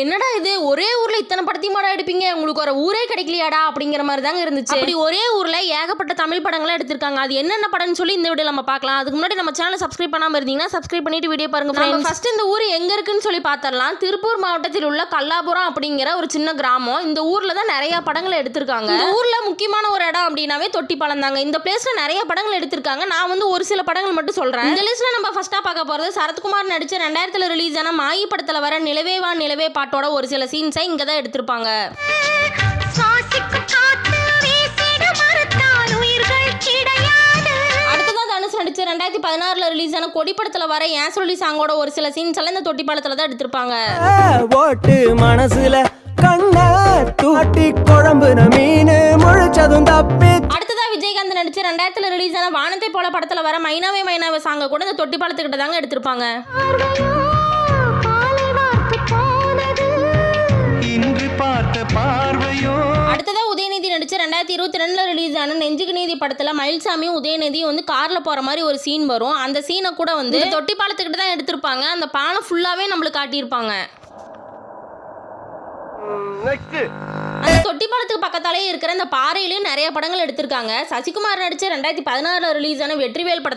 என்னடா இது ஒரே ஊர்ல இத்தனை படத்தையுமாடா எடுப்பீங்க, உங்களுக்கு ஒரு ஊரே கிடைக்கலையாடா அப்படிங்கிற மாதிரி தாங்க இருந்துச்சு. அப்படி ஒரே ஊர்ல ஏகப்பட்ட தமிழ் படங்கள்லாம் எடுத்திருக்காங்க. அது என்னென்ன படம்னு சொல்லி இந்த வீடியோ நம்ம பார்க்கலாம். அதுக்கு முன்னாடி நம்ம சேனலை சப்ஸ்கிரைப் பண்ணாம இருந்தீங்கன்னா சப்ஸ்கிரைப் பண்ணிட்டு வீடியோ பாருங்க. நம்ம ஃபர்ஸ்ட் இந்த ஊர் எங்க இருக்குன்னு சொல்லி பார்த்தரலாம். திருப்பூர் மாவட்டத்தில் உள்ள கல்லாபுரம் அப்படிங்கிற ஒரு சின்ன கிராமம். இந்த ஊர்ல தான் நிறைய படங்களை எடுத்திருக்காங்க. இந்த ஊர்ல முக்கியமான ஒரு இடம் அப்படின்னாவே தொட்டிப்பாலம் தாங்க. இந்த பிளேஸ்ல நிறைய படங்கள் எடுத்திருக்காங்க. நான் வந்து ஒரு சில படங்கள் மட்டும் சொல்றேன். இந்த லிஸ்ட்ல நம்ம ஃபர்ஸ்டா பார்க்க போறது சரத்குமார் நடிச்ச 2000 ரிலீஸ் ஆன மாயி படத்துல வர நிலவே வா நிலவே பாட்டோட ஒரு சில சீன்ஸை இங்க தான் எடுத்திருப்பாங்க. அடுத்ததா தனுஷ் நடிச்ச 2016 ரிலீஸ் ஆன கொடி படத்துல வர ஏன் சொல்லி சாங்கோட ஒரு சில சீன்ஸ் எல்லாம் இந்த தொட்டிப்பாலத்துல தான் எடுத்திருப்பாங்க. ஓட்டு மனசுல கண்ண தூட்டி குழம்புன மீன் முழிச்சதும் தப்பி. அடுத்ததா விஜயகாந்த் நடிச்ச 2000 ரிலீஸ் ஆன வானத்தை போல படத்துல வர மைனாவே மைனாவே சாங்க கூட இந்த தொட்டிப்பாலத்துக்கிட்ட தாங்க எடுத்திருப்பாங்க. அடுத்ததா உதயநிதி நடிச்ச 2022 ரிலீஸ் ஆன நெஞ்சுக்கு நீதி படத்துல மயில்சாமியும் உதயநிதியும் வந்து கார்ல போற மாதிரி ஒரு சீன் வரும். அந்த சீனை கூட வந்து தொட்டி பாலத்துக்கிட்ட தான் எடுத்திருப்பாங்க. அந்த பாலம் ஃபுல்லாவே நம்மளுக்கு காட்டியிருப்பாங்க. அந்த தொட்டி பாலத்துக்கு பக்கத்தாலே இருக்கிற அந்த பாறையிலும் நிறைய படங்கள் எடுத்திருக்காங்க. சசிகுமார் நடிச்ச 2016 ரிலீஸ் ஆன வெற்றிவேல் படத்துல